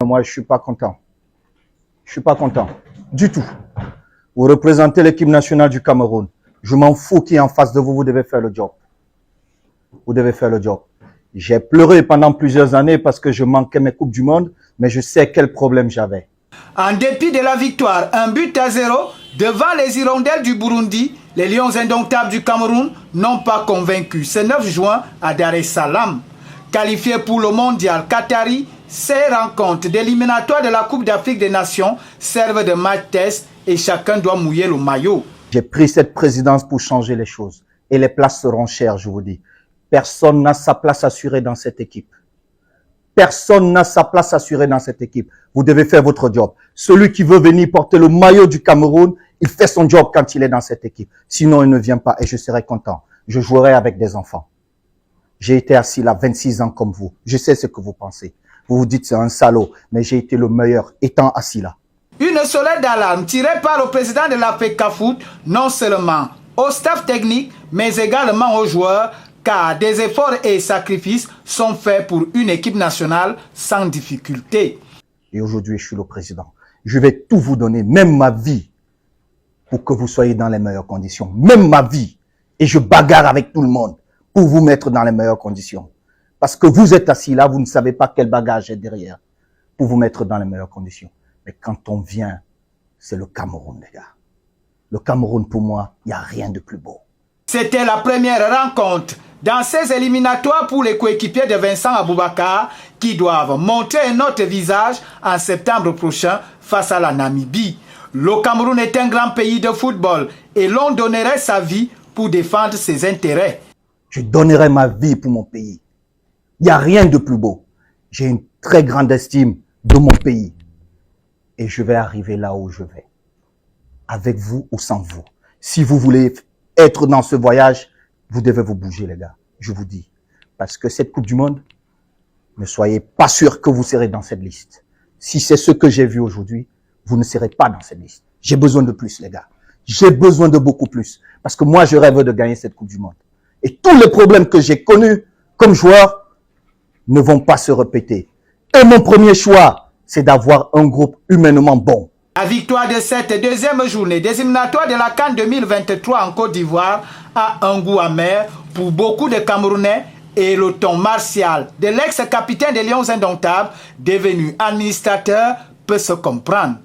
Moi, je ne suis pas content. Je ne suis pas content. Du tout. Vous représentez l'équipe nationale du Cameroun. Je m'en fous qui est en face de vous. Vous devez faire le job. Vous devez faire le job. J'ai pleuré pendant plusieurs années parce que je manquais mes Coupes du Monde, mais je sais quel problème j'avais. En dépit de la victoire, 1-0 devant les Hirondelles du Burundi, les Lions indomptables du Cameroun n'ont pas convaincu. Ce 9 juin à Dar es Salaam. Qualifiés pour le mondial Qatari, ces rencontres d'éliminatoire de la Coupe d'Afrique des Nations servent de match test et chacun doit mouiller le maillot. J'ai pris cette présidence pour changer les choses. Et les places seront chères, je vous dis. Personne n'a sa place assurée dans cette équipe. Personne n'a sa place assurée dans cette équipe. Vous devez faire votre job. Celui qui veut venir porter le maillot du Cameroun, il fait son job quand il est dans cette équipe. Sinon, il ne vient pas et je serai content. Je jouerai avec des enfants. J'ai été assis là 26 ans comme vous. Je sais ce que vous pensez. Vous vous dites c'est un salaud, mais j'ai été le meilleur étant assis là. Une sonnette d'alarme tirée par le président de la FECAFOOT, non seulement au staff technique, mais également aux joueurs, car des efforts et sacrifices sont faits pour une équipe nationale sans difficulté. Et aujourd'hui, je suis le président. Je vais tout vous donner, même ma vie, pour que vous soyez dans les meilleures conditions. Même ma vie. Et je bagarre avec tout le monde pour vous mettre dans les meilleures conditions. Parce que vous êtes assis là, vous ne savez pas quel bagage est derrière pour vous mettre dans les meilleures conditions. Mais quand on vient, c'est le Cameroun, les gars. Le Cameroun, pour moi, il n'y a rien de plus beau. C'était la première rencontre dans ces éliminatoires pour les coéquipiers de Vincent Aboubakar qui doivent montrer un autre visage en septembre prochain face à la Namibie. Le Cameroun est un grand pays de football et l'on donnerait sa vie pour défendre ses intérêts. Je donnerai ma vie pour mon pays. Il n'y a rien de plus beau. J'ai une très grande estime de mon pays. Et je vais arriver là où je vais. Avec vous ou sans vous. Si vous voulez être dans ce voyage, vous devez vous bouger, les gars. Je vous dis. Parce que cette Coupe du Monde, ne soyez pas sûr que vous serez dans cette liste. Si c'est ce que j'ai vu aujourd'hui, vous ne serez pas dans cette liste. J'ai besoin de plus, les gars. J'ai besoin de beaucoup plus. Parce que moi, je rêve de gagner cette Coupe du Monde. Et tous les problèmes que j'ai connus comme joueur ne vont pas se répéter. Et mon premier choix, c'est d'avoir un groupe humainement bon. La victoire de cette deuxième journée des éliminatoires de la CAN 2023 en Côte d'Ivoire a un goût amer pour beaucoup de Camerounais et le ton martial de l'ex-capitaine des Lions indomptables, devenu administrateur, peut se comprendre.